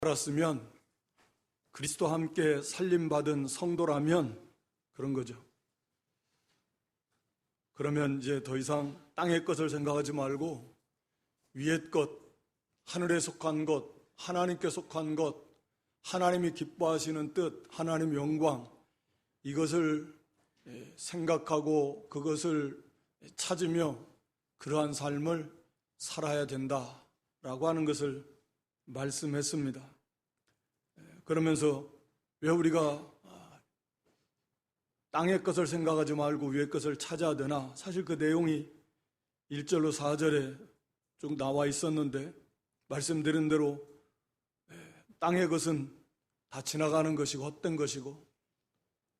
알았으면 그리스도와 함께 살림받은 성도라면 그런 거죠. 그러면 이제 더 이상 땅의 것을 생각하지 말고 위의 것, 하늘에 속한 것, 하나님께 속한 것, 하나님이 기뻐하시는 뜻, 하나님의 영광, 이것을 생각하고 그것을 찾으며 그러한 삶을 살아야 된다라고 하는 것을 말씀했습니다. 그러면서 왜 우리가 땅의 것을 생각하지 말고 위의 것을 찾아야 되나? 사실 그 내용이 1절로 4절에 쭉 나와 있었는데 말씀드린 대로 땅의 것은 다 지나가는 것이고 헛된 것이고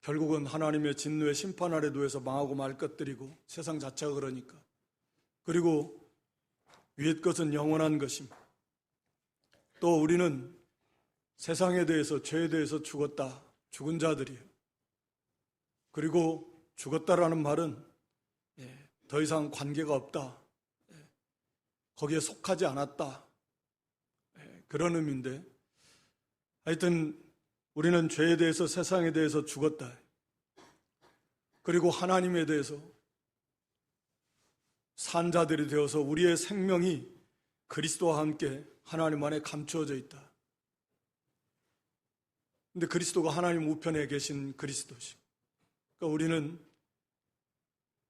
결국은 하나님의 진노의 심판 아래 놓여서 망하고 말 것들이고 세상 자체가 그러니까. 그리고 위의 것은 영원한 것입니다. 또 우리는 세상에 대해서, 죄에 대해서 죽었다, 죽은 자들이에요. 그리고 죽었다라는 말은 더 이상 관계가 없다, 거기에 속하지 않았다, 그런 의미인데, 하여튼 우리는 죄에 대해서, 세상에 대해서 죽었다. 그리고 하나님에 대해서 산 자들이 되어서 우리의 생명이 그리스도와 함께 하나님 안에 감추어져 있다. 근데 그리스도가 하나님 우편에 계신 그리스도시. 그러니까 우리는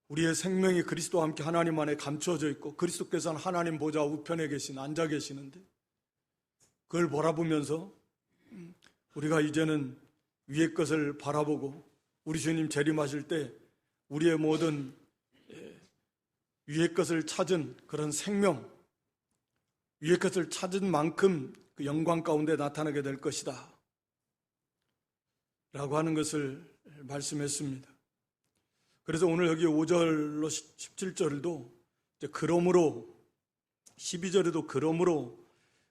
우리의 생명이 그리스도와 함께 하나님 안에 감추어져 있고 그리스도께서는 하나님 보좌 우편에 앉아 계시는데 그걸 바라보면서 우리가 이제는 위의 것을 바라보고 우리 주님 재림하실 때 우리의 모든 위의 것을 찾은 그런 생명, 위의 것을 찾은 만큼 그 영광 가운데 나타나게 될 것이다 라고 하는 것을 말씀했습니다. 그래서 오늘 여기 5절로 17절도 그러므로, 12절에도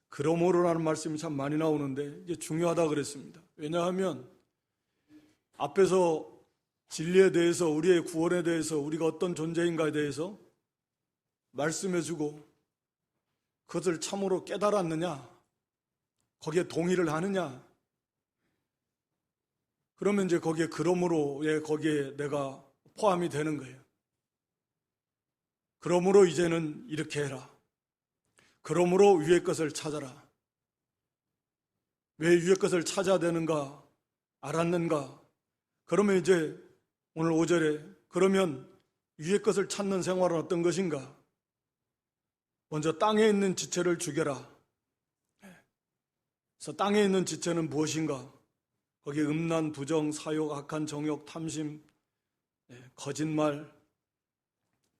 그러므로라는 말씀이 참 많이 나오는데 이게 중요하다 그랬습니다. 왜냐하면 앞에서 진리에 대해서, 우리의 구원에 대해서, 우리가 어떤 존재인가에 대해서 말씀해주고 그것을 참으로 깨달았느냐, 거기에 동의를 하느냐, 그러면 이제 거기에 그러므로에 거기에 내가 포함이 되는 거예요. 그러므로 이제는 이렇게 해라. 그러므로 위의 것을 찾아라. 왜 위의 것을 찾아야 되는가 알았는가? 그러면 이제 오늘 5절에 그러면 위의 것을 찾는 생활은 어떤 것인가? 먼저 땅에 있는 지체를 죽여라. 그래서 땅에 있는 지체는 무엇인가? 거기에 음란, 부정, 사욕, 악한 정욕, 탐심, 거짓말,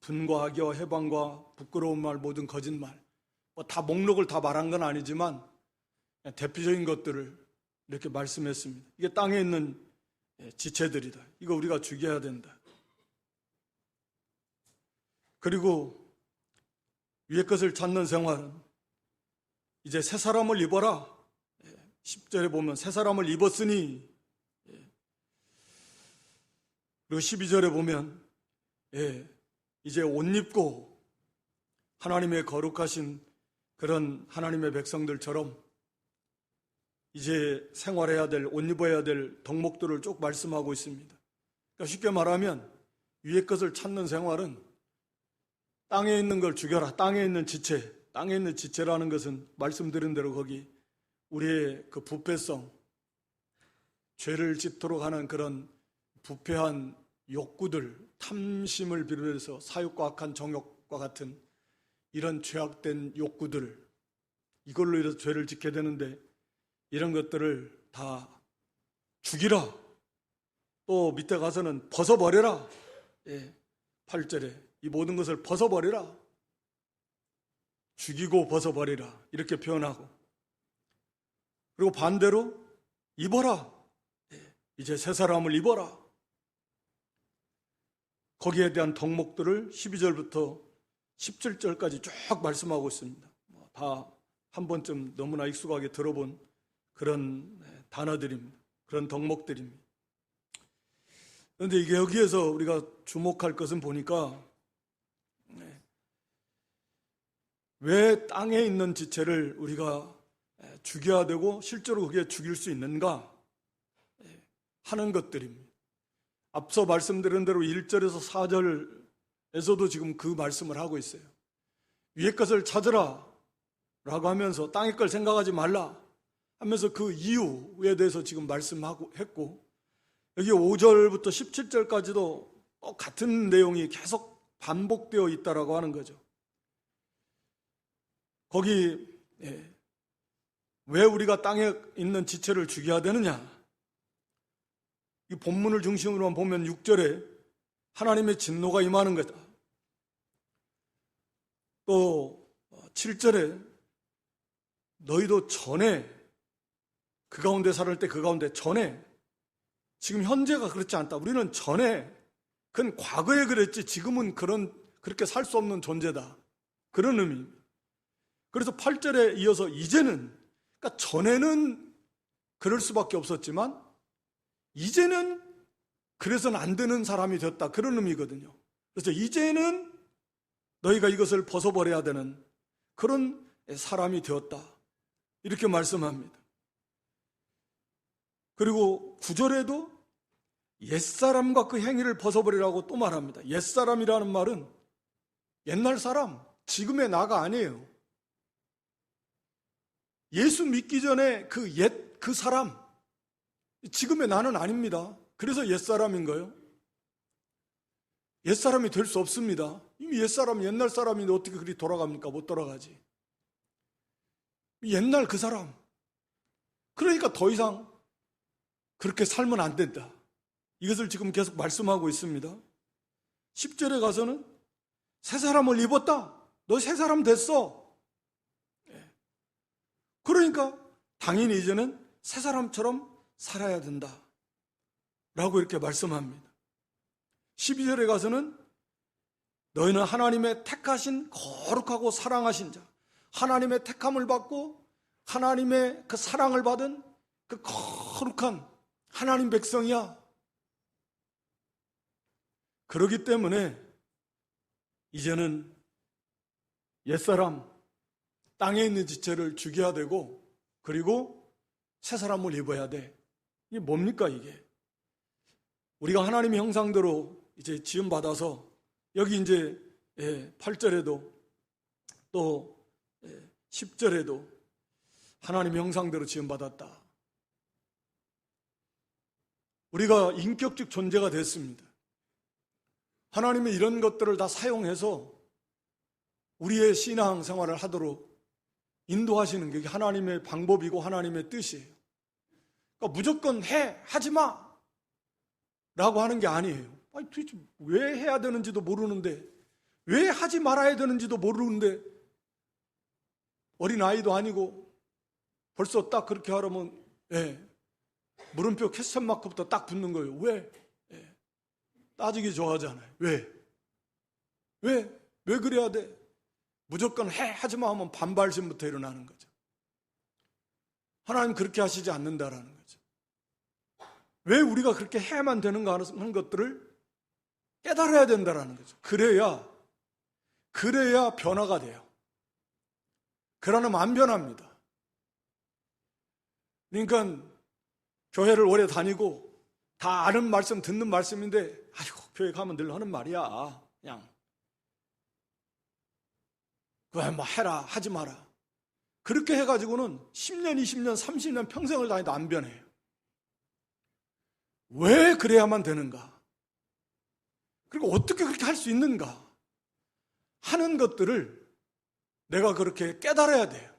분과 악의와 해방과 부끄러운 말, 모든 거짓말. 뭐 다 목록을 다 말한 건 아니지만 대표적인 것들을 이렇게 말씀했습니다. 이게 땅에 있는 지체들이다. 이거 우리가 죽여야 된다. 그리고 위의 것을 찾는 생활은 이제 새 사람을 입어라. 10절에 보면 새 사람을 입었으니, 그리고 12절에 보면 이제 옷 입고 하나님의 거룩하신 그런 하나님의 백성들처럼 이제 생활해야 될, 옷 입어야 될 덕목들을 쭉 말씀하고 있습니다. 그러니까 쉽게 말하면 위의 것을 찾는 생활은 땅에 있는 걸 죽여라. 땅에 있는 지체, 땅에 있는 지체라는 것은 말씀드린 대로 거기 우리의 그 부패성, 죄를 짓도록 하는 그런 부패한 욕구들, 탐심을 비롯해서 사욕과 악한 정욕과 같은 이런 죄악된 욕구들, 이걸로 인해서 죄를 짓게 되는데 이런 것들을 다 죽이라. 또 밑에 가서는 벗어버려라. 8절에 이 모든 것을 벗어버리라. 죽이고 벗어버리라. 이렇게 표현하고, 그리고 반대로 입어라. 이제 새 사람을 입어라. 거기에 대한 덕목들을 12절부터 17절까지 쭉 말씀하고 있습니다. 다 한 번쯤 너무나 익숙하게 들어본 그런 단어들입니다. 그런 덕목들입니다. 그런데 이게 여기에서 우리가 주목할 것은 보니까 왜 땅에 있는 지체를 우리가 죽여야 되고 실제로 그게 죽일 수 있는가 하는 것들입니다. 앞서 말씀드린 대로 1절에서 4절에서도 지금 그 말씀을 하고 있어요. 위의 것을 찾으라 라고 하면서 땅의 걸 생각하지 말라 하면서 그 이유에 대해서 지금 말씀하고 했고, 여기 5절부터 17절까지도 같은 내용이 계속 반복되어 있다라고 하는 거죠. 거기 왜 우리가 땅에 있는 지체를 죽여야 되느냐? 이 본문을 중심으로만 보면 6절에 하나님의 진노가 임하는 거다. 또 7절에 너희도 전에 그 가운데 살을 때 그 가운데 전에, 지금 현재가 그렇지 않다. 우리는 전에, 그건 과거에 그랬지 지금은 그렇게 살 수 없는 존재다. 그런 의미입니다. 그래서 8절에 이어서 이제는, 그러니까 전에는 그럴 수밖에 없었지만 이제는 그래서는 안 되는 사람이 됐다. 그런 의미거든요. 그래서 이제는 너희가 이것을 벗어버려야 되는 그런 사람이 되었다. 이렇게 말씀합니다. 그리고 9절에도 옛사람과 그 행위를 벗어버리라고 또 말합니다. 옛사람이라는 말은 옛날 사람, 지금의 나가 아니에요. 예수 믿기 전에 그 사람, 지금의 나는 아닙니다. 그래서 옛사람인 거예요. 옛사람이 될 수 없습니다. 이미 옛사람, 옛날 사람인데 어떻게 그리 돌아갑니까? 못 돌아가지. 옛날 그 사람. 그러니까 더 이상 그렇게 살면 안 된다. 이것을 지금 계속 말씀하고 있습니다. 10절에 가서는 새 사람을 입었다. 너 새 사람 됐어. 그러니까 당연히 이제는 새 사람처럼 살아야 된다 라고 이렇게 말씀합니다. 12절에 가서는 너희는 하나님의 택하신 거룩하고 사랑하신 자, 하나님의 택함을 받고 하나님의 그 사랑을 받은 그 거룩한 하나님 백성이야. 그렇기 때문에 이제는 옛사람, 땅에 있는 지체를 죽여야 되고, 그리고 새 사람을 입어야 돼. 이게 뭡니까 이게? 우리가 하나님의 형상대로 이제 지음받아서 여기 이제 8절에도 또 10절에도 하나님의 형상대로 지음받았다. 우리가 인격적 존재가 됐습니다. 하나님의 이런 것들을 다 사용해서 우리의 신앙 생활을 하도록 인도하시는 게 하나님의 방법이고 하나님의 뜻이에요. 그러니까 무조건 하지 마 라고 하는 게 아니에요. 아니, 도대체 왜 해야 되는지도 모르는데, 왜 하지 말아야 되는지도 모르는데, 어린아이도 아니고 벌써 딱 그렇게 하려면 물음표 퀘스천 마크부터 딱 붙는 거예요. 왜? 따지기 좋아하잖아요. 왜 그래야 돼? 무조건 하지 마 하면 반발심부터 일어나는 거죠. 하나님 그렇게 하시지 않는다라는 거죠. 왜 우리가 그렇게 해야만 되는가 하는 것들을 깨달아야 된다라는 거죠. 그래야 변화가 돼요. 그러면 안 변합니다. 그러니까 교회를 오래 다니고 다 아는 말씀, 듣는 말씀인데, 아이고, 교회 가면 늘 하는 말이야. 그냥 그거 뭐 해라, 하지 마라. 그렇게 해가지고는 10년, 20년, 30년 평생을 다니도 안 변해요. 왜 그래야만 되는가? 그리고 어떻게 그렇게 할 수 있는가? 하는 것들을 내가 그렇게 깨달아야 돼요.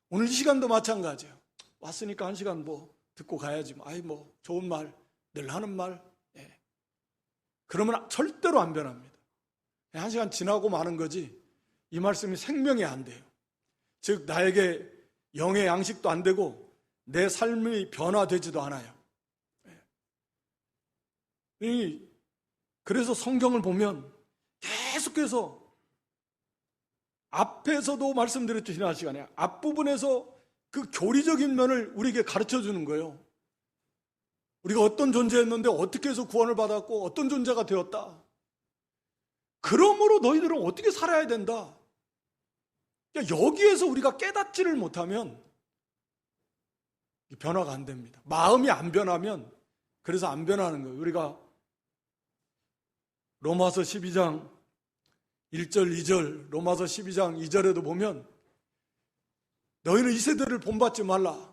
오늘 이 시간도 마찬가지예요. 왔으니까 한 시간 뭐 듣고 가야지. 뭐 좋은 말, 늘 하는 말. 그러면 절대로 안 변합니다. 한 시간 지나고 마는 거지 이 말씀이 생명이 안 돼요. 즉 나에게 영의 양식도 안 되고 내 삶이 변화되지도 않아요. 그래서 성경을 보면 계속해서 앞에서도 말씀드렸죠, 지난 시간에. 앞부분에서 그 교리적인 면을 우리에게 가르쳐 주는 거예요. 우리가 어떤 존재였는데 어떻게 해서 구원을 받았고 어떤 존재가 되었다. 그러므로 너희들은 어떻게 살아야 된다. 여기에서 우리가 깨닫지를 못하면 변화가 안 됩니다. 마음이 안 변하면, 그래서 안 변하는 거예요. 우리가 로마서 12장 1절 2절, 로마서 12장 2절에도 보면 너희는 이 세대를 본받지 말라.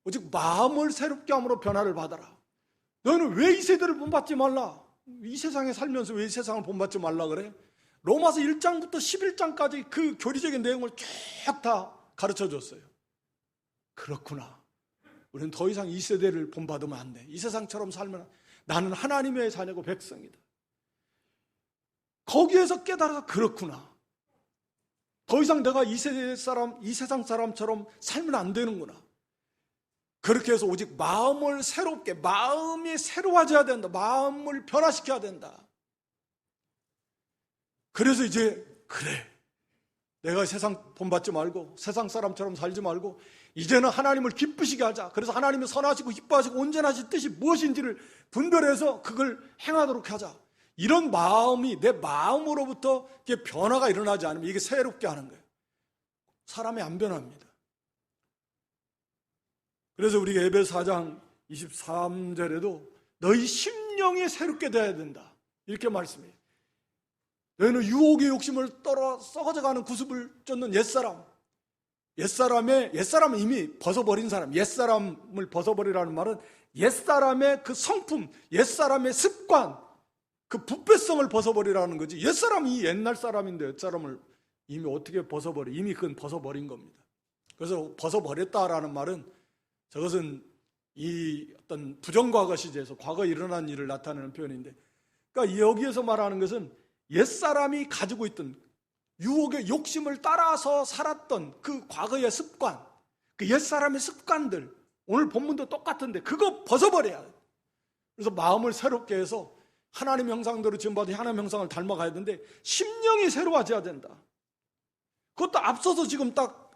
오직 마음을 새롭게 함으로 변화를 받아라. 너희는 왜 이 세대를 본받지 말라? 이 세상에 살면서 왜 이 세상을 본받지 말라 그래? 로마서 1장부터 11장까지 그 교리적인 내용을 쭉 다 가르쳐 줬어요. 그렇구나. 우리는 더 이상 이 세대를 본받으면 안 돼. 이 세상처럼 살면 나는 하나님의 자녀고 백성이다. 거기에서 깨달아서 그렇구나. 더 이상 내가 이 세대 사람, 이 세상 사람처럼 살면 안 되는구나. 그렇게 해서 오직 마음을 새롭게, 마음이 새로워져야 된다. 마음을 변화시켜야 된다. 그래서 이제 그래, 내가 세상 본받지 말고 세상 사람처럼 살지 말고 이제는 하나님을 기쁘시게 하자. 그래서 하나님이 선하시고 기뻐하시고 온전하신 뜻이 무엇인지를 분별해서 그걸 행하도록 하자. 이런 마음이 내 마음으로부터 이게 변화가 일어나지 않으면 이게 새롭게 하는 거예요. 사람이 안 변합니다. 그래서 우리가 에베소 4장 23절에도 너희 심령이 새롭게 되어야 된다. 이렇게 말씀해요. 너희는 유혹의 욕심을 떨어 썩어져가는 구습을 쫓는 옛사람은 이미 벗어버린 사람, 옛사람을 벗어버리라는 말은 옛사람의 그 성품, 옛사람의 습관, 그 부패성을 벗어버리라는 거지. 옛사람이 옛날 사람인데 옛사람을 이미 어떻게 벗어버려? 이미 그건 벗어버린 겁니다. 그래서 벗어버렸다라는 말은 저것은 이 어떤 부정과거 시제에서 과거에 일어난 일을 나타내는 표현인데, 그러니까 여기에서 말하는 것은 옛사람이 가지고 있던 유혹의 욕심을 따라서 살았던 그 과거의 습관, 그 옛사람의 습관들, 오늘 본문도 똑같은데 그거 벗어버려야 돼요. 그래서 마음을 새롭게 해서 하나님 형상대로 지음받은 하나님 형상을 닮아가야 되는데 심령이 새로워져야 된다. 그것도 앞서서 지금 딱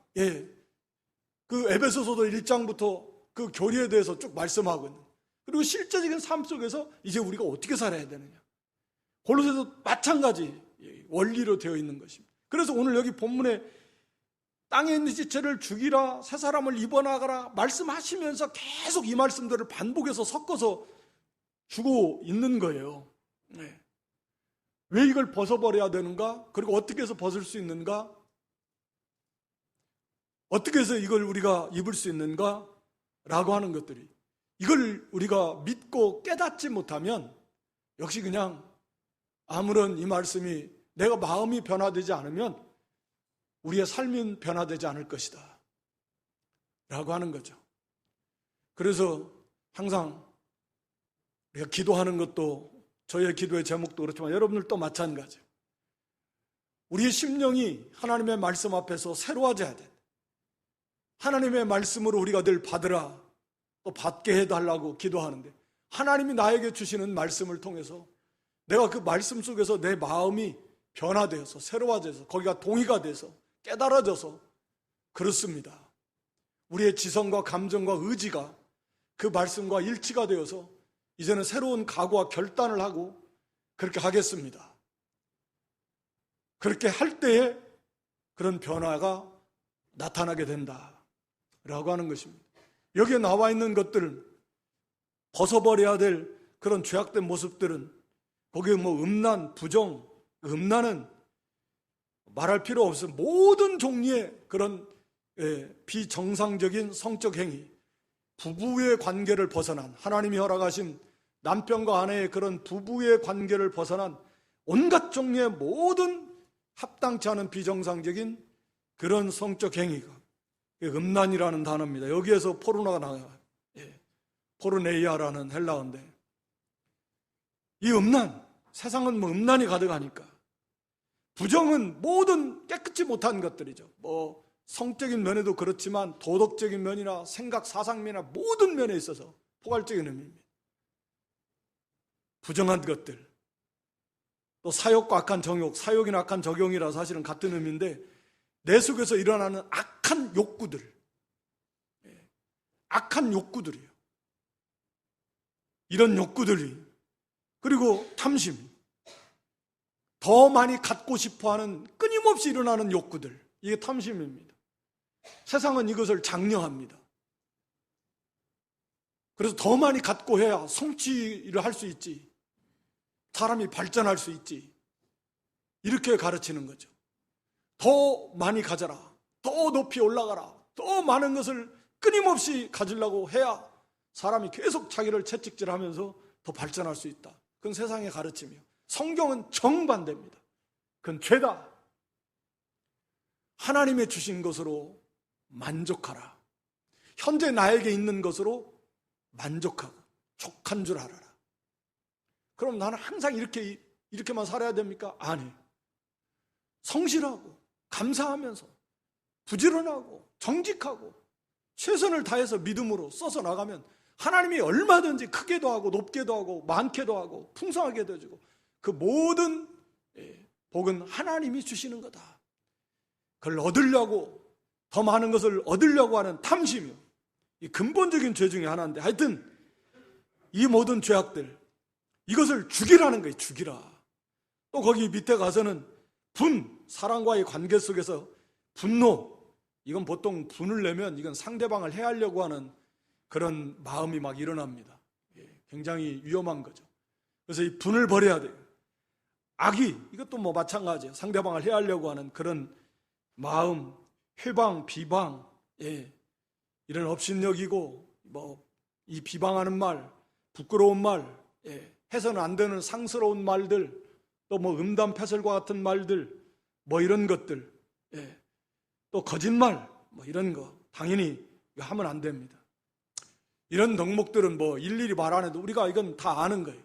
그 에베소서도 1장부터 그 교리에 대해서 쭉 말씀하고 있는, 그리고 실제적인 삶 속에서 이제 우리가 어떻게 살아야 되느냐, 골로새도 마찬가지 원리로 되어 있는 것입니다. 그래서 오늘 여기 본문에 땅에 있는 지체를 죽이라, 새 사람을 입어나가라 말씀하시면서 계속 이 말씀들을 반복해서 섞어서 주고 있는 거예요. 왜 이걸 벗어버려야 되는가? 그리고 어떻게 해서 벗을 수 있는가? 어떻게 해서 이걸 우리가 입을 수 있는가? 라고 하는 것들이, 이걸 우리가 믿고 깨닫지 못하면 역시 그냥 아무런 이 말씀이 내가 마음이 변화되지 않으면 우리의 삶은 변화되지 않을 것이다 라고 하는 거죠. 그래서 항상 우리가 기도하는 것도, 저의 기도의 제목도 그렇지만 여러분들도 마찬가지예요. 우리의 심령이 하나님의 말씀 앞에서 새로워져야 돼. 하나님의 말씀으로 우리가 늘 받으라, 또 받게 해달라고 기도하는데, 하나님이 나에게 주시는 말씀을 통해서 내가 그 말씀 속에서 내 마음이 변화되어서 새로워져서 거기가 동의가 돼서 깨달아져서, 그렇습니다, 우리의 지성과 감정과 의지가 그 말씀과 일치가 되어서 이제는 새로운 각오와 결단을 하고 그렇게 하겠습니다. 그렇게 할 때에 그런 변화가 나타나게 된다라고 하는 것입니다. 여기에 나와 있는 것들을 벗어버려야 될 그런 죄악된 모습들은, 거기에 뭐 음란, 부정, 음란은 말할 필요 없어요. 모든 종류의 그런 비정상적인 성적 행위, 부부의 관계를 벗어난, 하나님이 허락하신 남편과 아내의 그런 부부의 관계를 벗어난 온갖 종류의 모든 합당치 않은 비정상적인 그런 성적 행위가 음란이라는 단어입니다. 여기에서 포르노가 나와요. 포르네이아라는 헬라어인데, 이 음란, 세상은 뭐 음란이 가득하니까, 부정은 모든 깨끗이 못한 것들이죠. 뭐 성적인 면에도 그렇지만 도덕적인 면이나 생각, 사상면이나 모든 면에 있어서 포괄적인 의미입니다. 부정한 것들, 또 사욕과 악한 정욕, 사욕이나 악한 적용이라 사실은 같은 의미인데, 내 속에서 일어나는 악한 욕구들, 악한 욕구들이에요. 이런 욕구들이, 그리고 탐심, 더 많이 갖고 싶어하는 끊임없이 일어나는 욕구들, 이게 탐심입니다. 세상은 이것을 장려합니다. 그래서 더 많이 갖고 해야 성취를 할 수 있지. 사람이 발전할 수 있지. 이렇게 가르치는 거죠. 더 많이 가져라. 더 높이 올라가라. 더 많은 것을 끊임없이 가지려고 해야 사람이 계속 자기를 채찍질하면서 더 발전할 수 있다. 그건 세상의 가르침이요. 성경은 정반대입니다. 그건 죄다. 하나님의 주신 것으로 만족하라. 현재 나에게 있는 것으로 만족하고 족한 줄 알아라. 그럼 나는 항상 이렇게만 살아야 됩니까? 아니. 성실하고 감사하면서 부지런하고 정직하고 최선을 다해서 믿음으로 써서 나가면 하나님이 얼마든지 크게도 하고 높게도 하고 많게도 하고 풍성하게도 해주고 그 모든 복은 하나님이 주시는 거다. 그걸 얻으려고 더 많은 것을 얻으려고 하는 탐심이요. 이 근본적인 죄 중에 하나인데 하여튼 이 모든 죄악들 이것을 죽이라는 거예요. 죽이라. 또 거기 밑에 가서는 사랑과의 관계 속에서 분노, 이건 보통 분을 내면 이건 상대방을 해하려고 하는 그런 마음이 막 일어납니다. 굉장히 위험한 거죠. 그래서 이 분을 버려야 돼요. 악의, 이것도 뭐 마찬가지예요. 상대방을 해하려고 하는 그런 마음, 회방, 비방, 이런 업신여기고 이 비방하는 말, 부끄러운 말, 해서는 안 되는 상스러운 말들, 또 음담패설과 같은 말들, 이런 것들, 또 거짓말, 이런 거 당연히 하면 안 됩니다. 이런 덕목들은 일일이 말 안 해도 우리가 이건 다 아는 거예요.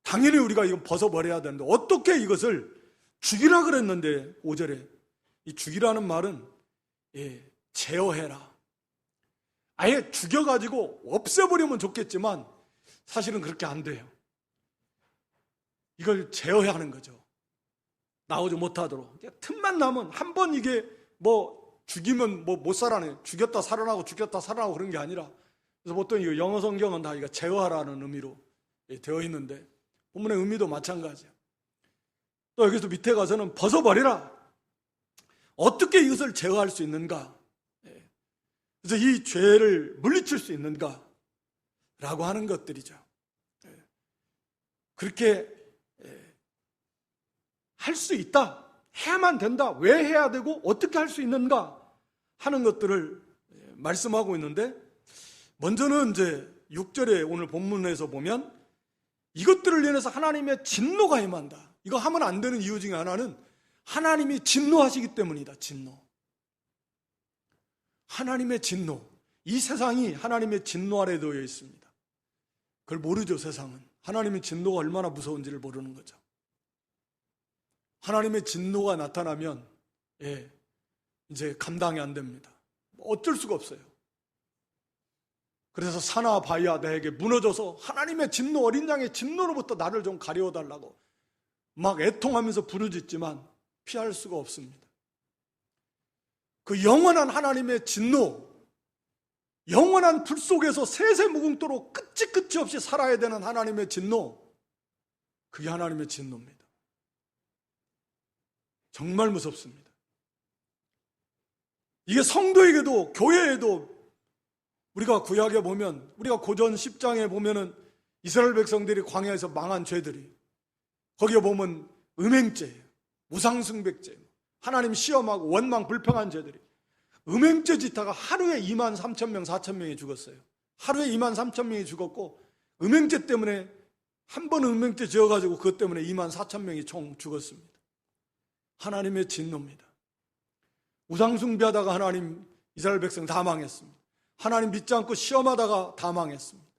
당연히 우리가 이건 벗어버려야 되는데 어떻게 이것을 죽이라 그랬는데 5절에 이 죽이라는 말은 제어해라. 아예 죽여가지고 없애버리면 좋겠지만 사실은 그렇게 안 돼요. 이걸 제어해야 하는 거죠. 나오지 못하도록. 틈만 나면 한 번 이게 죽이면 못 살아내. 죽였다 살아나고 죽였다 살아나고 그런 게 아니라 그래서 보통 이 영어 성경은 다 이거 제어하라는 의미로 되어 있는데 본문의 의미도 마찬가지예요. 또 여기서 밑에 가서는 벗어버리라. 어떻게 이것을 제어할 수 있는가? 그래서 이 죄를 물리칠 수 있는가? 라고 하는 것들이죠. 그렇게 할 수 있다. 해야만 된다. 왜 해야 되고 어떻게 할 수 있는가? 하는 것들을 말씀하고 있는데 먼저는 이제 6절에 오늘 본문에서 보면 이것들을 인해서 하나님의 진노가 임한다. 이거 하면 안 되는 이유 중에 하나는 하나님이 진노하시기 때문이다. 진노. 하나님의 진노. 이 세상이 하나님의 진노 아래 놓여 있습니다. 그걸 모르죠, 세상은. 하나님의 진노가 얼마나 무서운지를 모르는 거죠. 하나님의 진노가 나타나면 이제 감당이 안 됩니다. 어쩔 수가 없어요. 그래서 사나 바야 내게 무너져서 하나님의 진노, 어린 양의 진노로부터 나를 좀 가려워달라고 막 애통하면서 부르짖지만 피할 수가 없습니다. 그 영원한 하나님의 진노, 영원한 불 속에서 세세무궁토록 끝이 없이 살아야 되는 하나님의 진노, 그게 하나님의 진노입니다. 정말 무섭습니다. 이게 성도에게도 교회에도 우리가 구약에 보면 우리가 고전 10장에 보면은 이스라엘 백성들이 광야에서 망한 죄들이 거기에 보면 음행죄, 우상숭배죄, 하나님 시험하고 원망 불평한 죄들이 음행죄 짓다가 하루에 2만 3천 명, 4천 명이 죽었어요. 하루에 2만 3천 명이 죽었고 음행죄 때문에 한 번 음행죄 지어가지고 그것 때문에 2만 4천 명이 총 죽었습니다. 하나님의 진노입니다. 우상숭배하다가 하나님 이스라엘 백성 다 망했습니다. 하나님 믿지 않고 시험하다가 다 망했습니다.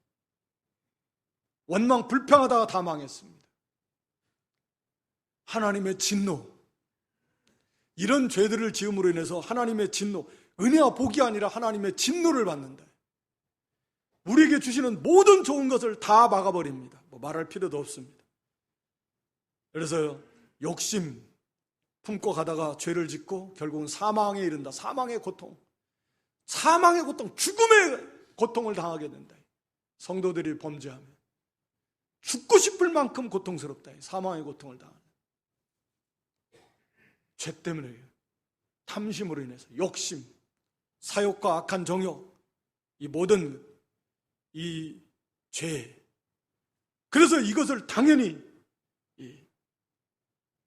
원망 불평하다가 다 망했습니다. 하나님의 진노, 이런 죄들을 지음으로 인해서 하나님의 진노, 은혜와 복이 아니라 하나님의 진노를 받는다. 우리에게 주시는 모든 좋은 것을 다 막아버립니다. 말할 필요도 없습니다. 그래서 욕심 품고 가다가 죄를 짓고 결국은 사망에 이른다. 사망의 고통, 죽음의 고통을 당하게 된다. 성도들이 범죄하면 죽고 싶을 만큼 고통스럽다. 사망의 고통을 당하는 죄 때문에, 탐심으로 인해서 욕심, 사욕과 악한 정욕, 이 모든 이 죄. 그래서 이것을 당연히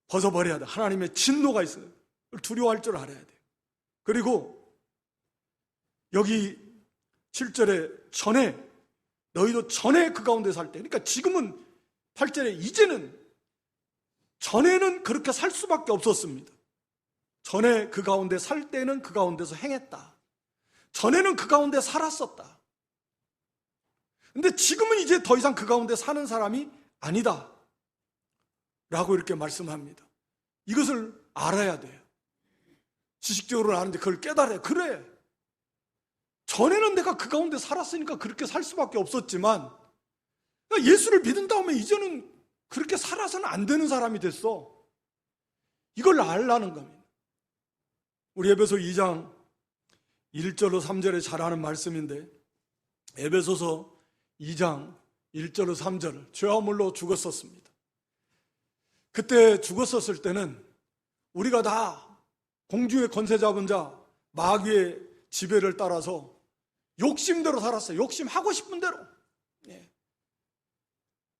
벗어버려야 돼. 하나님의 진노가 있어요. 두려워할 줄 알아야 돼요. 그리고 여기 7절에 전에 너희도 전에 그 가운데 살 때, 그러니까 지금은 8절에 이제는, 전에는 그렇게 살 수밖에 없었습니다. 전에 그 가운데 살 때는 그 가운데서 행했다. 전에는 그 가운데 살았었다. 근데 지금은 이제 더 이상 그 가운데 사는 사람이 아니다 라고 이렇게 말씀합니다. 이것을 알아야 돼요. 지식적으로는 아는데 그걸 깨달아야 돼. 그래, 전에는 내가 그 가운데 살았으니까 그렇게 살 수밖에 없었지만, 그러니까 예수를 믿은 다음에 이제는 그렇게 살아서는 안 되는 사람이 됐어. 이걸 알라는 겁니다. 우리 에베소 2장 1절로 3절에 잘 아는 말씀인데, 에베소서 2장 1절로 3절을 죄와 물로 죽었었습니다. 그때 죽었었을 때는 우리가 다 공중의 권세 잡은 자 마귀의 지배를 따라서 욕심대로 살았어요. 욕심하고 싶은 대로.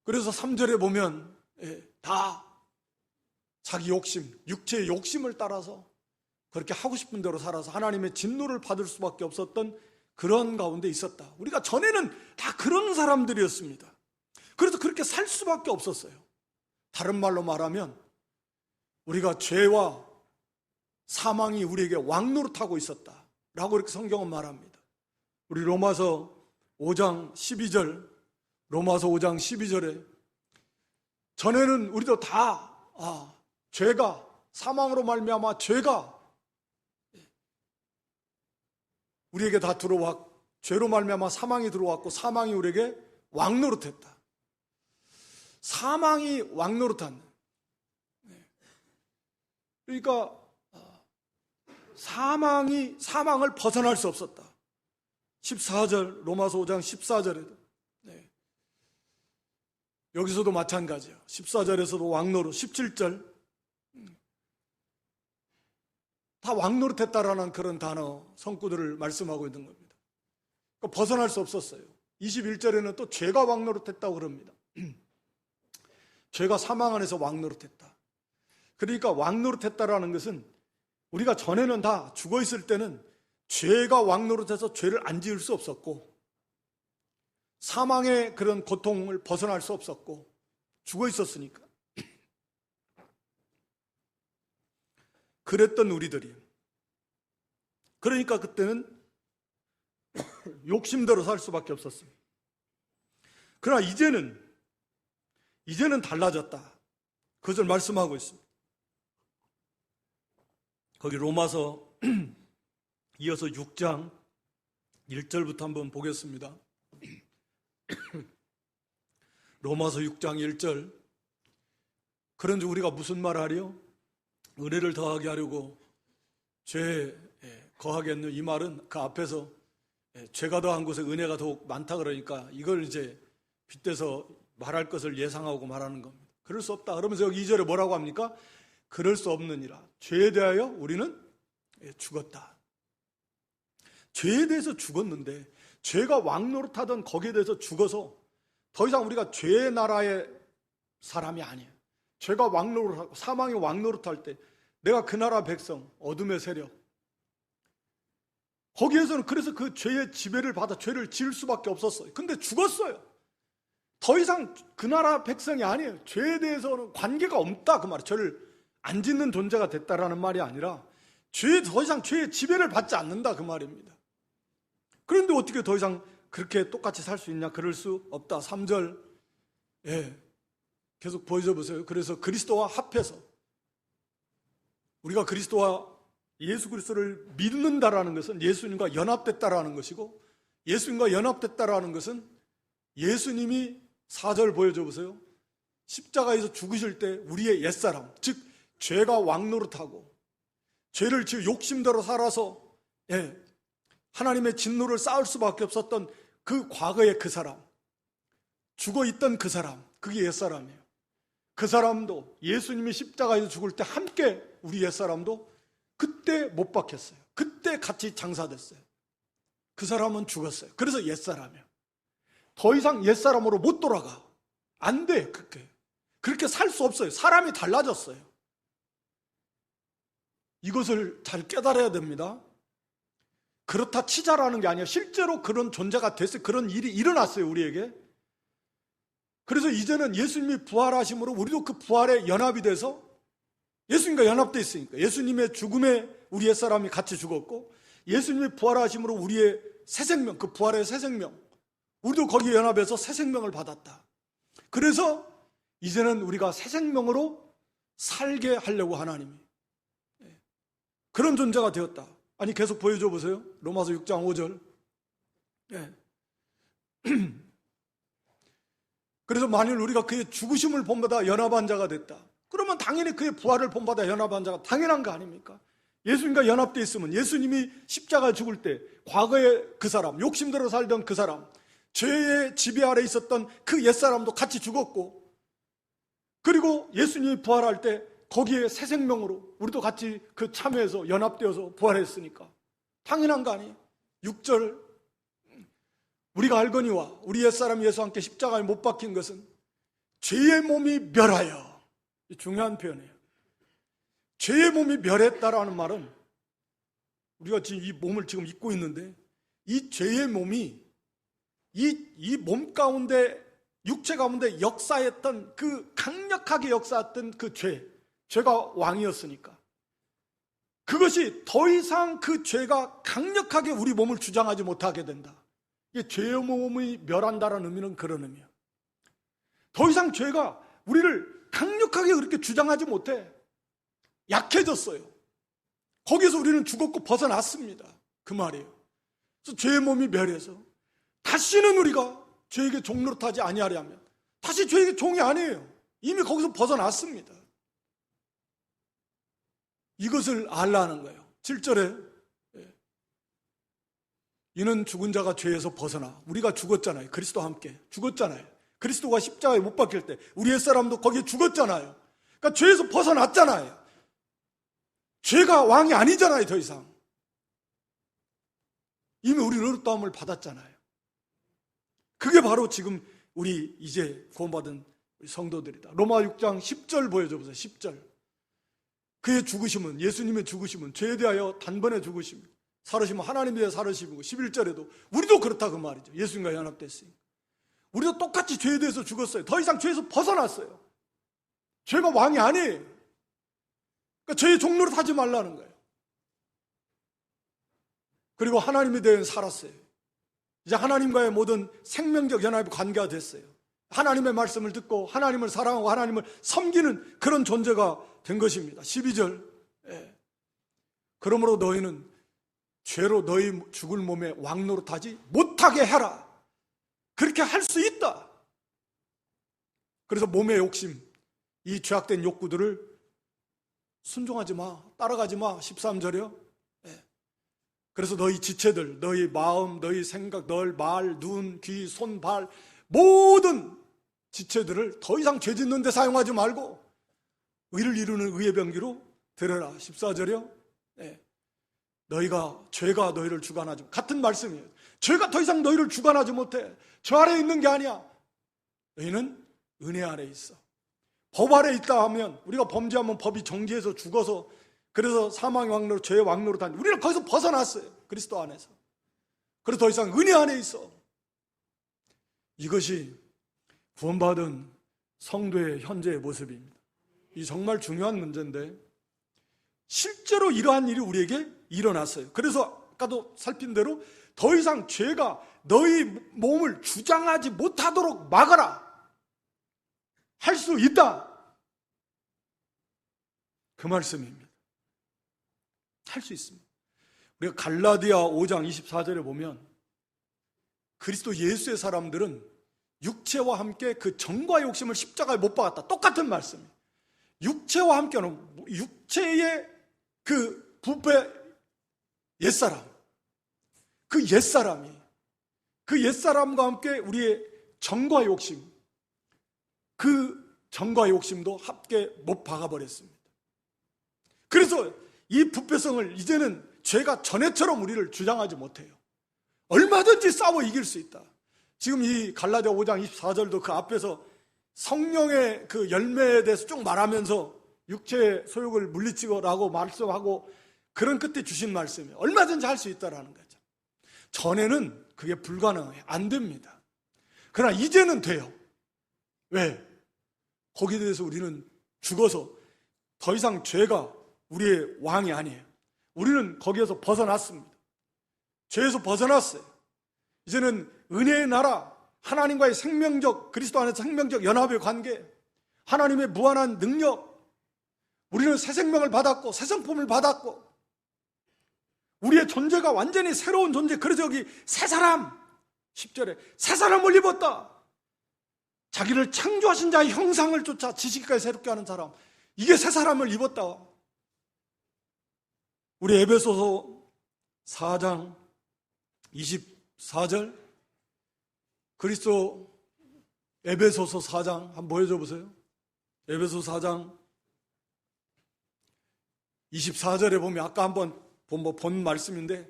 그래서 3절에 보면 다 자기 욕심, 육체의 욕심을 따라서 그렇게 하고 싶은 대로 살아서 하나님의 진노를 받을 수밖에 없었던 그런 가운데 있었다. 우리가 전에는 다 그런 사람들이었습니다. 그래서 그렇게 살 수밖에 없었어요. 다른 말로 말하면 우리가 죄와 사망이 우리에게 왕노릇하고 있었다 라고 이렇게 성경은 말합니다. 우리 로마서 5장 12절, 로마서 5장 12절에 전에는 우리도 다 죄가, 사망으로 말미암아 죄가 우리에게 다 들어왔고, 죄로 말미암아 사망이 들어왔고, 사망이 우리에게 왕노릇했다. 사망이 왕노릇한, 그러니까 사망을 벗어날 수 없었다. 14절, 로마서 5장 14절에도 여기서도 마찬가지예요. 14절에서도 왕노릇, 17절 다 왕노릇했다라는 그런 단어, 성구들을 말씀하고 있는 겁니다. 그러니까 벗어날 수 없었어요. 21절에는 또 죄가 왕노릇했다고 그럽니다. 죄가 사망 안에서 왕노릇했다. 그러니까 왕노릇했다라는 것은 우리가 전에는 다 죽어 있을 때는 죄가 왕노릇해서 죄를 안 지을 수 없었고, 사망의 그런 고통을 벗어날 수 없었고, 죽어 있었으니까. 그랬던 우리들이, 그러니까 그때는 욕심대로 살 수밖에 없었습니다. 그러나 이제는 달라졌다. 그것을 말씀하고 있습니다. 거기 로마서 이어서 6장 1절부터 한번 보겠습니다. 로마서 6장 1절. 그런즉 우리가 무슨 말하리요? 은혜를 더하게 하려고 죄에 거하겠노? 이 말은 그 앞에서 죄가 더한 곳에 은혜가 더욱 많다 그러니까 이걸 이제 빗대서 말할 것을 예상하고 말하는 겁니다. 그럴 수 없다. 그러면서 여기 2절에 뭐라고 합니까? 그럴 수 없느니라. 죄에 대하여 우리는 죽었다. 죄에 대해서 죽었는데, 죄가 왕노릇하던 거기에 대해서 죽어서 더 이상 우리가 죄의 나라의 사람이 아니에요. 죄가 왕노릇하고 사망이 왕노릇할 때 내가 그 나라 백성, 어둠의 세력, 거기에서는 그래서 그 죄의 지배를 받아 죄를 지을 수밖에 없었어요. 근데 죽었어요. 더 이상 그 나라 백성이 아니에요. 죄에 대해서는 관계가 없다 그 말이에요. 죄를 안 짓는 존재가 됐다라는 말이 아니라 더 이상 죄의 지배를 받지 않는다 그 말입니다. 그런데 어떻게 더 이상 그렇게 똑같이 살 수 있냐? 그럴 수 없다. 3절 계속 보여줘 보세요. 그래서 그리스도와 합해서 우리가 그리스도와 예수 그리스도를 믿는다라는 것은 예수님과 연합됐다라는 것이고, 예수님과 연합됐다라는 것은 예수님이 4절 보여줘 보세요. 십자가에서 죽으실 때 우리의 옛사람, 즉 죄가 왕노릇하고 죄를 지어 욕심대로 살아서 하나님의 진노를 쌓을 수밖에 없었던 그 과거의 그 사람, 죽어있던 그 사람, 그게 옛사람이에요. 그 사람도 예수님이 십자가에서 죽을 때 함께 우리 옛사람도 그때 못 박혔어요. 그때 같이 장사됐어요. 그 사람은 죽었어요. 그래서 옛사람이에요. 더 이상 옛사람으로 못 돌아가. 안 돼, 그렇게 살 수 없어요. 사람이 달라졌어요. 이것을 잘 깨달아야 됩니다. 그렇다 치자라는 게 아니라 실제로 그런 존재가 됐어요. 그런 일이 일어났어요, 우리에게. 그래서 이제는 예수님이 부활하심으로 우리도 그 부활에 연합이 돼서 예수님과 연합되어 있으니까 예수님의 죽음에 우리 옛사람이 같이 죽었고 예수님이 부활하심으로 우리의 새 생명, 그 부활의 새 생명, 우리도 거기에 연합해서 새 생명을 받았다. 그래서 이제는 우리가 새 생명으로 살게 하려고 하나님이 그런 존재가 되었다. 아니 계속 보여줘 보세요. 로마서 6장 5절. 그래서 만일 우리가 그의 죽으심을 본받아 연합한 자가 됐다. 그러면 당연히 그의 부활을 본받아 연합한 자가 당연한 거 아닙니까? 예수님과 연합되어 있으면 예수님이 십자가에 죽을 때 과거에 그 사람, 욕심대로 살던 그 사람, 죄의 지배 아래 있었던 그 옛사람도 같이 죽었고 그리고 예수님이 부활할 때 거기에 새 생명으로 우리도 같이 그 참여해서 연합되어서 부활했으니까 당연한 거 아니에요? 6절 우리가 알거니와 우리 옛사람 예수와 함께 십자가에 못 박힌 것은 죄의 몸이 멸하여 중요한 표현이에요. 죄의 몸이 멸했다라는 말은 우리가 지금 이 몸을 지금 입고 있는데 이 죄의 몸이 이 몸 가운데 육체 가운데 역사했던 그 강력하게 역사했던 그 죄가 왕이었으니까 그것이 더 이상 그 죄가 강력하게 우리 몸을 주장하지 못하게 된다. 이게 죄의 몸이 멸한다라는 의미는 그런 의미야. 더 이상 죄가 우리를 강력하게 그렇게 주장하지 못해. 약해졌어요. 거기서 우리는 죽었고 벗어났습니다. 그 말이에요. 그래서 죄의 몸이 멸해서 다시는 우리가 죄에게 종노릇하지 아니하려면 다시 죄에게 종이 아니에요. 이미 거기서 벗어났습니다. 이것을 알라는 거예요. 7절에 이는 죽은 자가 죄에서 벗어나 우리가 죽었잖아요. 그리스도와 함께 죽었잖아요. 그리스도가 십자가에 못 박힐 때 우리 옛사람도 거기에 죽었잖아요. 그러니까 죄에서 벗어났잖아요. 죄가 왕이 아니잖아요. 더 이상 이미 우리는 의롭다함을 받았잖아요. 그게 바로 지금 우리 이제 구원받은 성도들이다. 로마 6장 10절 보여줘 보세요. 10절 그의 죽으심은 예수님의 죽으심은 죄에 대하여 단번에 죽으심 살으시면 하나님에 대해 살으시고 11절에도 우리도 그렇다 그 말이죠. 예수님과 연합됐으니까 우리도 똑같이 죄에 대해서 죽었어요. 더 이상 죄에서 벗어났어요. 죄가 왕이 아니에요. 그러니까 죄의 종노릇 하지 말라는 거예요. 그리고 하나님에 대해 살았어요. 이제 하나님과의 모든 생명적 연합의 관계가 됐어요. 하나님의 말씀을 듣고 하나님을 사랑하고 하나님을 섬기는 그런 존재가 된 것입니다. 12절 그러므로 너희는 죄로 너희 죽을 몸에 왕노릇하지 못하게 해라. 그렇게 할 수 있다. 그래서 몸의 욕심, 이 죄악된 욕구들을 순종하지 마, 따라가지 마. 13절이요. 그래서 너희 지체들, 너희 마음, 너희 생각, 너희 말, 눈, 귀, 손, 발 모든 지체들을 더 이상 죄 짓는 데 사용하지 말고 의를 이루는 의의 병기로 들여라. 14절이요. 죄가 너희를 주관하지 같은 말씀이에요. 죄가 더 이상 너희를 주관하지 못해. 저 아래에 있는 게 아니야. 너희는 은혜 아래에 있어. 법 아래에 있다 하면 우리가 범죄하면 법이 정죄해서 죽어서 그래서 사망의 왕노로 죄의 왕노로 다니 우리는 거기서 벗어났어요. 그리스도 안에서. 그래서 더 이상 은혜 안에 있어. 이것이 구원받은 성도의 현재의 모습입니다. 이 정말 중요한 문제인데 실제로 이러한 일이 우리에게 일어났어요. 그래서 아까도 살핀 대로 더 이상 죄가 너희 몸을 주장하지 못하도록 막아라. 할 수 있다. 그 말씀입니다. 할 수 있습니다. 우리가 갈라디아 5장 24절에 보면 그리스도 예수의 사람들은 육체와 함께 그 정과 욕심을 십자가에 못 박았다. 똑같은 말씀이에요. 육체와 함께는 육체의 그 부패 옛사람, 그 옛사람과 함께 우리의 정과 욕심, 그 정과 욕심도 함께 못 박아버렸습니다. 그래서 이 부패성을 이제는 죄가 전에처럼 우리를 주장하지 못해요. 얼마든지 싸워 이길 수 있다. 지금 이 갈라디아 5장 24절도 그 앞에서 성령의 그 열매에 대해서 쭉 말하면서 육체의 소욕을 물리치고라고 말씀하고 그런 끝에 주신 말씀이에요. 얼마든지 할 수 있다라는 거죠. 전에는 그게 불가능해요. 안 됩니다. 그러나 이제는 돼요. 왜? 거기에 대해서 우리는 죽어서 더 이상 죄가 우리의 왕이 아니에요. 우리는 거기에서 벗어났습니다. 죄에서 벗어났어요. 이제는 은혜의 나라, 하나님과의 생명적, 그리스도 안에서 생명적 연합의 관계, 하나님의 무한한 능력, 우리는 새 생명을 받았고 새 성품을 받았고 우리의 존재가 완전히 새로운 존재. 그래서 여기 새 사람, 10절에 새 사람을 입었다. 자기를 창조하신 자의 형상을 쫓아 지식까지 새롭게 하는 사람, 이게 새 사람을 입었다. 우리 에베소서 4장 24절, 그리스도 에베소서 4장 한번 보여줘 보세요. 에베소 4장 24절에 보면 아까 한번 본 말씀인데,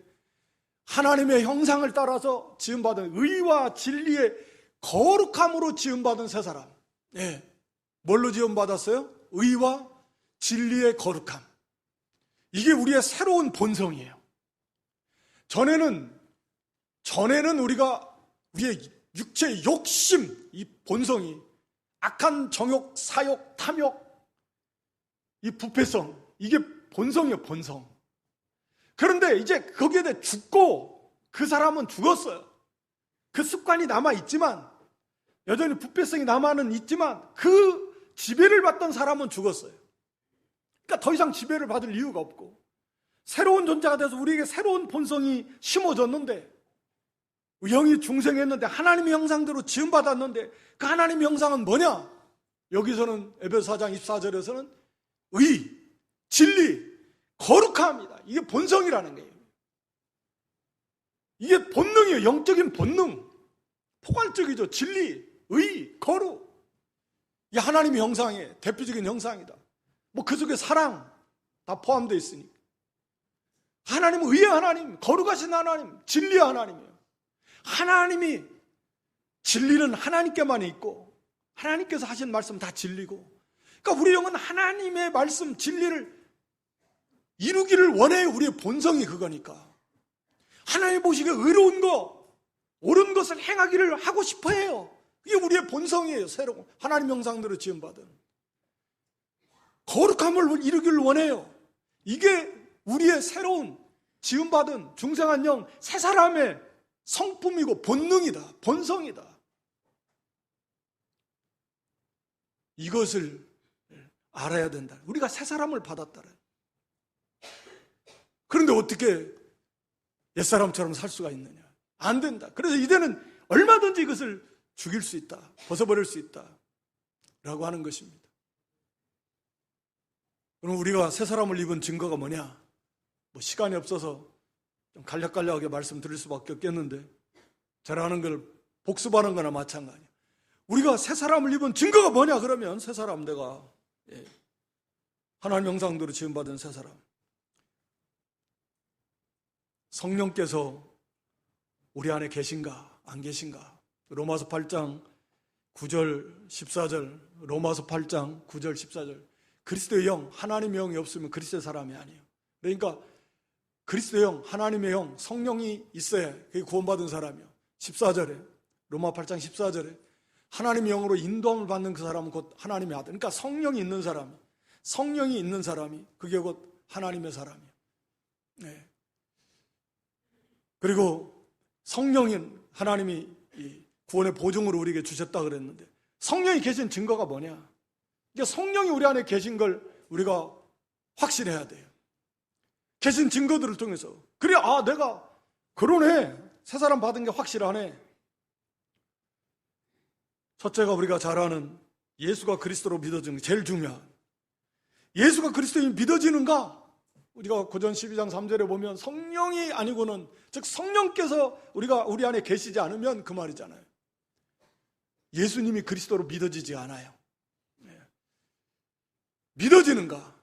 하나님의 형상을 따라서 지음받은 의와 진리의 거룩함으로 지음받은 새 사람. 예. 뭘로 지음받았어요? 의와 진리의 거룩함. 이게 우리의 새로운 본성이에요. 전에는 우리가 우리의 육체의 욕심, 이 본성이 악한 정욕, 사욕, 탐욕, 이 부패성, 이게 본성이에요, 본성. 그런데 이제 거기에 대해 죽고 그 사람은 죽었어요. 그 습관이 남아있지만, 여전히 부패성이 남아는 있지만 그 지배를 받던 사람은 죽었어요. 그러니까 더 이상 지배를 받을 이유가 없고 새로운 존재가 돼서 우리에게 새로운 본성이 심어졌는데, 영이 중생했는데 하나님의 형상대로 지음받았는데 그 하나님의 형상은 뭐냐? 여기서는 에베소 4장 24절에서는 의, 진리, 거룩함이다. 이게 본성이라는 거예요. 이게 본능이에요. 영적인 본능. 포괄적이죠. 진리, 의, 거룩. 이게 하나님의 형상의 대표적인 형상이다. 뭐 그 속에 사랑 다 포함되어 있으니까. 하나님은 의의 하나님, 거룩하신 하나님, 진리의 하나님이에요. 하나님이, 진리는 하나님께만 있고 하나님께서 하신 말씀 다 진리고, 그러니까 우리 영은 하나님의 말씀, 진리를 이루기를 원해요. 우리의 본성이 그거니까. 하나님 보시기에 의로운 거, 옳은 것을 행하기를 하고 싶어 해요. 이게 우리의 본성이에요. 새로운 하나님 형상대로 지음받은 거룩함을 이루기를 원해요. 이게 우리의 새로운 지음받은 중생한 영, 새 사람의 성품이고 본능이다, 본성이다. 이것을 알아야 된다. 우리가 새 사람을 받았다라. 그런데 어떻게 옛사람처럼 살 수가 있느냐? 안 된다. 그래서 이제는 얼마든지 이것을 죽일 수 있다, 벗어버릴 수 있다 라고 하는 것입니다. 그럼 우리가 새 사람을 입은 증거가 뭐냐? 뭐 시간이 없어서 좀 간략간략하게 말씀드릴 수밖에 없겠는데, 제가 하는 걸 복습하는 거나 마찬가지야. 우리가 새 사람을 입은 증거가 뭐냐? 그러면 새 사람, 내가 하나님 형상대로 지음받은 새 사람, 성령께서 우리 안에 계신가 안 계신가? 로마서 8장 9절 14절, 로마서 8장 9절 14절. 그리스도의 영, 하나님의 영이 없으면 그리스도의 사람이 아니에요. 그러니까 그리스도의 영, 하나님의 영, 성령이 있어야 그게 구원받은 사람이요. 14절에, 로마 8장 14절에 하나님의 영으로 인도함을 받는 그 사람은 곧 하나님의 아들. 그러니까 성령이 있는 사람이, 성령이 있는 사람이 그게 곧 하나님의 사람이에요. 네. 그리고 성령인 하나님이 이 구원의 보증으로 우리에게 주셨다 그랬는데, 성령이 계신 증거가 뭐냐? 이게 성령이 우리 안에 계신 걸 우리가 확신해야 돼요. 계신 증거들을 통해서. 그래, 아, 내가 그러네, 새 사람 받은 게 확실하네. 첫째가 우리가 잘 아는 예수가 그리스도로 믿어지는 게 제일 중요한, 예수가 그리스도인 믿어지는가? 우리가 고전 12장 3절에 보면 성령이 아니고는, 즉 성령께서 우리 안에 계시지 않으면 그 말이잖아요. 예수님이 그리스도로 믿어지지 않아요. 믿어지는가?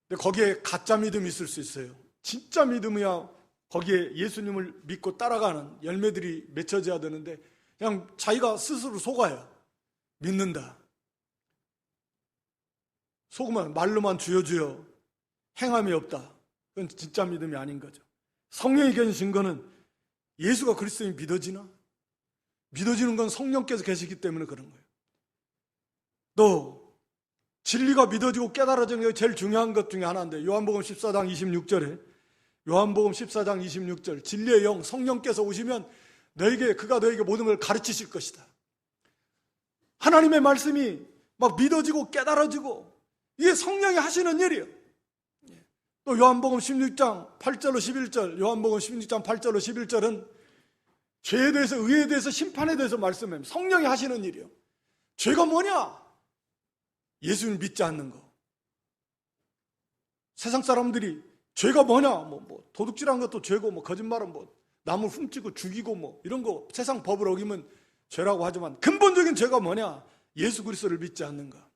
근데 거기에 가짜 믿음이 있을 수 있어요. 진짜 믿음이야 거기에 예수님을 믿고 따라가는 열매들이 맺혀져야 되는데, 그냥 자기가 스스로 속아요. 믿는다. 속으면 말로만 주여 행함이 없다. 그건 진짜 믿음이 아닌 거죠. 성령이 계신 증거는 예수가 그리스도인 믿어지나? 믿어지는 건 성령께서 계시기 때문에 그런 거예요. 또 진리가 믿어지고 깨달아지는 게 제일 중요한 것 중에 하나인데 요한복음 14장 26절 진리의 영 성령께서 오시면 그가 너에게 모든 걸 가르치실 것이다. 하나님의 말씀이 막 믿어지고 깨달아지고 이게 성령이 하시는 일이에요. 또 요한복음 16장 8절로 11절은 죄에 대해서, 의에 대해서, 심판에 대해서 말씀해요. 성령이 하시는 일이에요. 죄가 뭐냐? 예수님 믿지 않는 거. 세상 사람들이 죄가 뭐냐? 도둑질한 것도 죄고, 거짓말은 남을 훔치고 죽이고 이런 거 세상 법을 어기면 죄라고 하지만 근본적인 죄가 뭐냐? 예수 그리스도를 믿지 않는 거.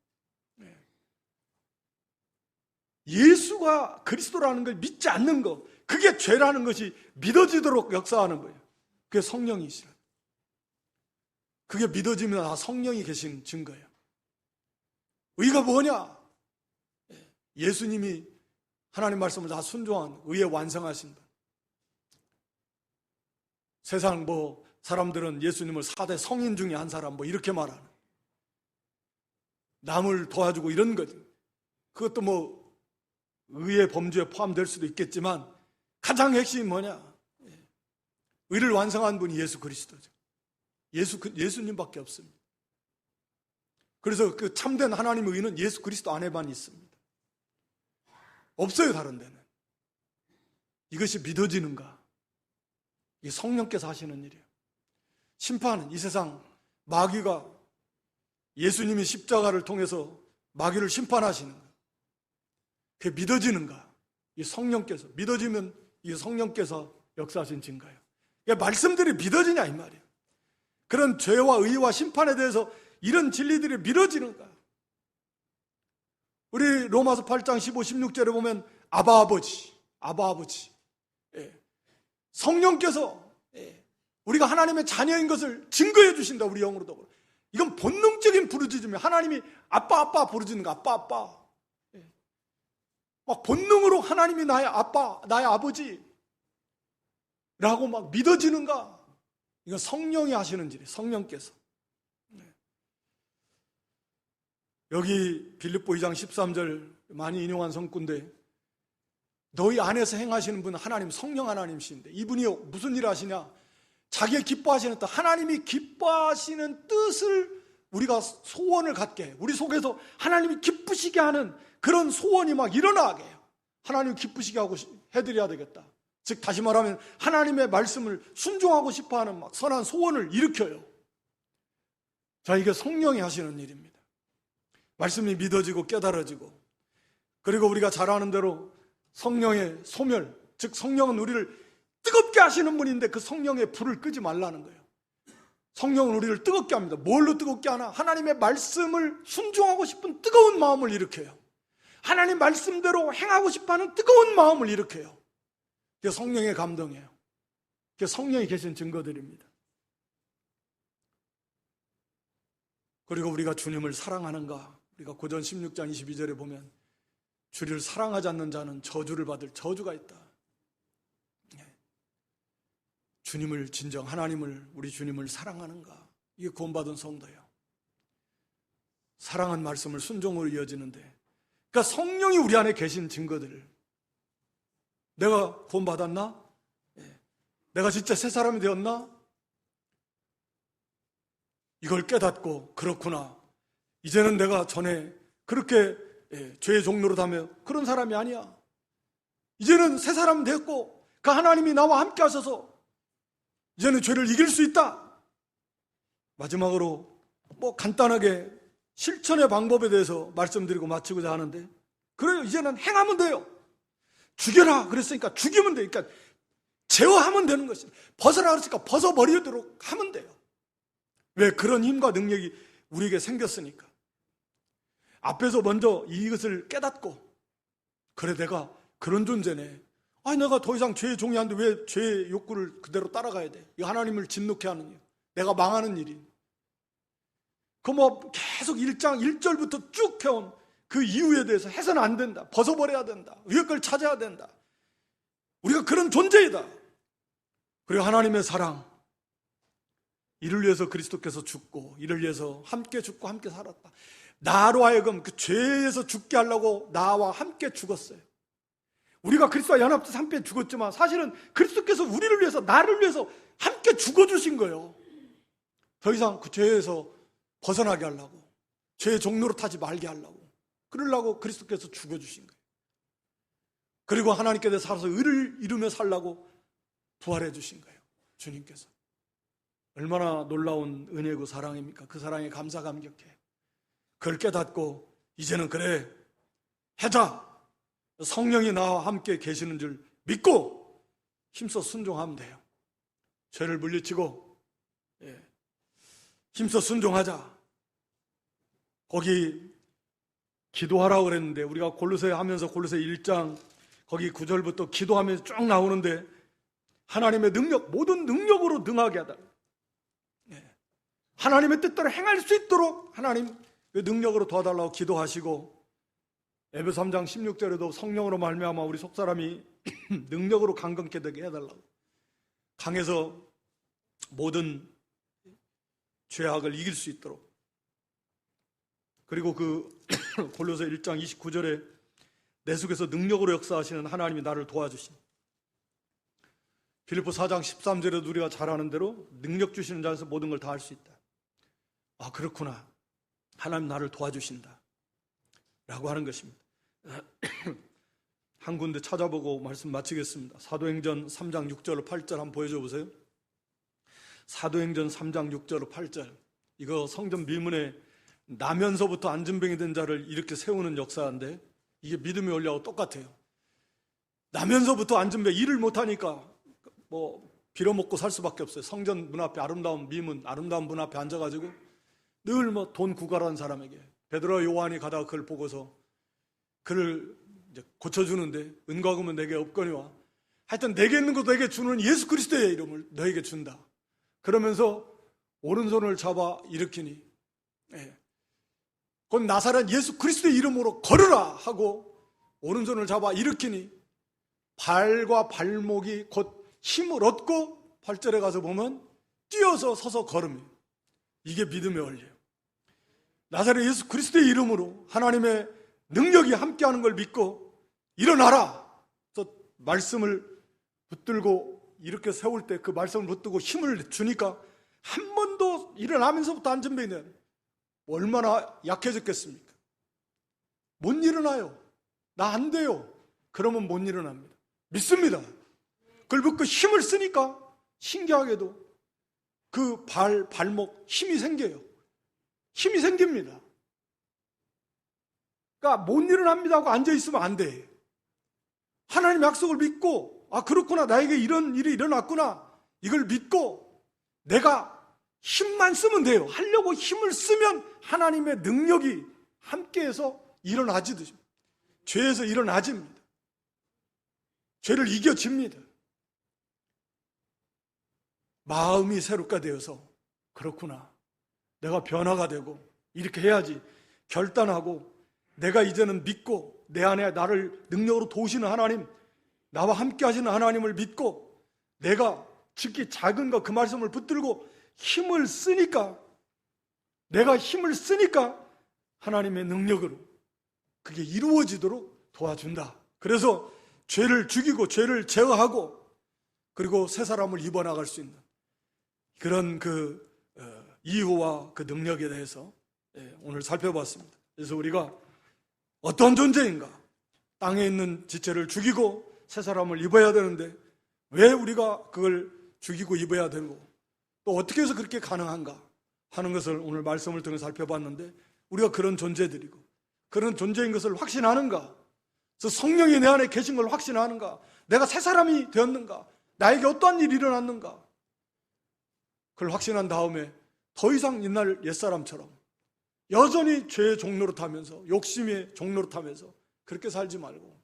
예수가 그리스도라는 걸 믿지 않는 거, 그게 죄라는 것이 믿어지도록 역사하는 거예요. 그게 성령이시라. 그게 믿어지면 성령이 계신 증거예요. 의가 뭐냐? 예수님이 하나님 말씀을 다 순종한 의에 완성하신 분. 세상 사람들은 예수님을 4대 성인 중에 한 사람 이렇게 말하는, 남을 도와주고 이런 거지. 그것도 의의 범주에 포함될 수도 있겠지만 가장 핵심이 뭐냐? 의를 완성한 분이 예수 그리스도죠. 예수님밖에 없습니다. 그래서 그 참된 하나님의 의는 예수 그리스도 안에만 있습니다. 없어요, 다른 데는. 이것이 믿어지는가? 이게 성령께서 하시는 일이에요. 심판은 이 세상 마귀가 예수님이 십자가를 통해서 마귀를 심판하시는 거예요. 그게 믿어지는가? 이 성령께서, 믿어지면 이 성령께서 역사하신 증거예요. 그러니까 말씀들이 믿어지냐 이 말이에요. 그런 죄와 의와 심판에 대해서 이런 진리들이 믿어지는가? 우리 로마서 8장 15, 16절에 보면 아바 아버지. 성령께서 우리가 하나님의 자녀인 것을 증거해 주신다. 우리 영으로도. 이건 본능적인 부르짖음이에요. 하나님이 아빠 부르짖는 거. 아빠. 막 본능으로 하나님이 나의 아빠, 나의 아버지 라고 막 믿어지는가? 이건 성령이 하시는 일이에요. 성령께서. 여기 빌립보 2장 13절 많이 인용한 성구인데, 너희 안에서 행하시는 분은 하나님, 성령 하나님이신데, 이분이 무슨 일을 하시냐? 자기의 기뻐하시는 뜻, 하나님이 기뻐하시는 뜻을 우리가 소원을 갖게 해요. 우리 속에서 하나님이 기쁘시게 하는 그런 소원이 막 일어나게 해요. 하나님 기쁘시게 하고 해드려야 되겠다. 즉 다시 말하면 하나님의 말씀을 순종하고 싶어하는 막 선한 소원을 일으켜요. 자, 이게 성령이 하시는 일입니다. 말씀이 믿어지고 깨달아지고, 그리고 우리가 잘 아는 대로 성령의 소멸, 즉 성령은 우리를 뜨겁게 하시는 분인데 그 성령의 불을 끄지 말라는 거예요. 성령은 우리를 뜨겁게 합니다. 뭘로 뜨겁게 하나? 하나님의 말씀을 순종하고 싶은 뜨거운 마음을 일으켜요. 하나님 말씀대로 행하고 싶어하는 뜨거운 마음을 일으켜요. 그게 성령의 감동이에요. 그게 성령이 계신 증거들입니다. 그리고 우리가 주님을 사랑하는가? 우리가 고전 16장 22절에 보면 주를 사랑하지 않는 자는 저주를 받을 저주가 있다. 주님을 진정, 우리 주님을 사랑하는가? 이게 구원받은 성도예요. 사랑한 말씀을 순종으로 이어지는데, 그러니까 성령이 우리 안에 계신 증거들을, 내가 구원받았나? 내가 진짜 새 사람이 되었나? 이걸 깨닫고, 그렇구나. 이제는 내가 전에 그렇게 죄의 종로로 다며 그런 사람이 아니야. 이제는 새 사람 됐고, 그 하나님이 나와 함께 하셔서 이제는 죄를 이길 수 있다. 마지막으로 간단하게 실천의 방법에 대해서 말씀드리고 마치고자 하는데, 그래요. 이제는 행하면 돼요. 죽여라 그랬으니까 죽이면 돼요. 그러니까 제어하면 되는 것이에요. 벗어라 그랬으니까 벗어버리도록 하면 돼요. 왜? 그런 힘과 능력이 우리에게 생겼으니까. 앞에서 먼저 이것을 깨닫고, 그래 내가 그런 존재네. 내가 더 이상 죄의 종이 아닌데 왜 죄의 욕구를 그대로 따라가야 돼? 이 하나님을 진노케 하는 일. 내가 망하는 일이. 그 뭐 계속 1장 1절부터 쭉 해온 그 이유에 대해서 해서는 안 된다. 벗어버려야 된다. 위의 걸 찾아야 된다. 우리가 그런 존재이다. 그리고 하나님의 사랑, 이를 위해서 그리스도께서 죽고 이를 위해서 함께 죽고 함께 살았다. 나로 하여금 그 죄에서 죽게 하려고 나와 함께 죽었어요. 우리가 그리스도와 연합돼서 함께 죽었지만 사실은 그리스도께서 우리를 위해서, 나를 위해서 함께 죽어주신 거예요. 더 이상 그 죄에서 벗어나게 하려고, 죄의 종로로 타지 말게 하려고, 그러려고 그리스도께서 죽어주신 거예요. 그리고 하나님께 살아서 의를 이루며 살라고 부활해 주신 거예요. 주님께서. 얼마나 놀라운 은혜고 사랑입니까? 그 사랑에 감사 감격해. 그걸 깨닫고 이제는 그래, 하자. 성령이 나와 함께 계시는 줄 믿고 힘써 순종하면 돼요. 죄를 물리치고 힘써 순종하자. 거기 기도하라고 그랬는데 우리가 골로새 하면서 골로새 1장 거기 9절부터 기도하면서 쭉 나오는데 하나님의 능력, 모든 능력으로 능하게 하다. 하나님의 뜻대로 행할 수 있도록 하나님 능력으로 도와달라고 기도하시고, 에베소 3장 16절에도 성령으로 말미암아 우리 속사람이 능력으로 강건케 되게 해달라고, 강해서 모든 죄악을 이길 수 있도록. 그리고 그 골로새 1장 29절에 내 속에서 능력으로 역사하시는 하나님이 나를 도와주신, 빌립보 4장 13절에도 우리가 잘 아는 대로 능력 주시는 자에서 모든 걸 다 할 수 있다. 아, 그렇구나. 하나님 나를 도와주신다 라고 하는 것입니다. 한 군데 찾아보고 말씀 마치겠습니다. 사도행전 3장 6절로 8절 한번 보여줘 보세요. 사도행전 3장 6절로 8절. 이거 성전 미문에 나면서부터 안진병이 된 자를 이렇게 세우는 역사인데 이게 믿음의 원리하고 똑같아요. 나면서부터 안진병, 일을 못하니까 뭐 빌어먹고 살 수밖에 없어요. 성전 문 앞에 아름다운 미문, 아름다운 문 앞에 앉아가지고 늘 뭐 돈 구걸하는 사람에게 베드로와 요한이 가다가 그걸 보고서 그를 이제 고쳐주는데, 은과 금은 내게 없거니와 하여튼 내게 있는 거 너에게 주는 예수 그리스도의 이름을 너에게 준다. 그러면서 오른손을 잡아 일으키니 곧 나사렛 예수 그리스도의 이름으로 걸으라 하고 오른손을 잡아 일으키니 발과 발목이 곧 힘을 얻고 8절에 가서 보면 뛰어서 서서 걸음이. 이게 믿음의 원리예요. 나사렛 예수 그리스도의 이름으로 하나님의 능력이 함께하는 걸 믿고 일어나라. 또 말씀을 붙들고 이렇게 세울 때 그 말씀을 붙들고 힘을 주니까 한 번도 일어나면서부터 안진병이 되는, 얼마나 약해졌겠습니까? 못 일어나요. 나 안 돼요. 그러면 못 일어납니다. 믿습니다. 그걸 믿고 힘을 쓰니까 신기하게도 그 발목 힘이 생겨요. 힘이 생깁니다. 그러니까 못 일어납니다 하고 앉아있으면 안 돼. 하나님의 약속을 믿고, 아, 그렇구나. 나에게 이런 일이 일어났구나. 이걸 믿고 내가 힘만 쓰면 돼요. 하려고 힘을 쓰면 하나님의 능력이 함께해서 일어나지듯이 죄에서 일어나집니다. 죄를 이겨집니다. 마음이 새롭게 되어서 그렇구나. 내가 변화가 되고 이렇게 해야지 결단하고, 내가 이제는 믿고 내 안에 나를 능력으로 도우시는 하나님, 나와 함께 하시는 하나님을 믿고 내가 특히 작은 것 그 말씀을 붙들고 힘을 쓰니까, 내가 힘을 쓰니까 하나님의 능력으로 그게 이루어지도록 도와준다. 그래서 죄를 죽이고 죄를 제어하고 그리고 새 사람을 입어나갈 수 있는 그런 그 이유와 그 능력에 대해서 오늘 살펴봤습니다. 그래서 우리가 어떤 존재인가? 땅에 있는 지체를 죽이고 새 사람을 입어야 되는데 왜 우리가 그걸 죽이고 입어야 되고 또 어떻게 해서 그렇게 가능한가 하는 것을 오늘 말씀을 통해 살펴봤는데, 우리가 그런 존재들이고 그런 존재인 것을 확신하는가? 그래서 성령이 내 안에 계신 걸 확신하는가? 내가 새 사람이 되었는가? 나에게 어떠한 일이 일어났는가? 그걸 확신한 다음에 더 이상 옛날 옛사람처럼 여전히 죄의 종로로 타면서, 욕심의 종로로 타면서 그렇게 살지 말고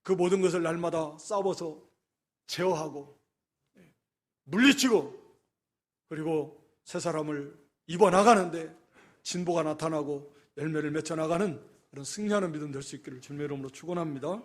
그 모든 것을 날마다 싸워서 제어하고 물리치고 그리고 새 사람을 입어 나가는데 진보가 나타나고 열매를 맺혀 나가는 그런 승리하는 믿음 될 수 있기를 주님의 이름으로 축원합니다.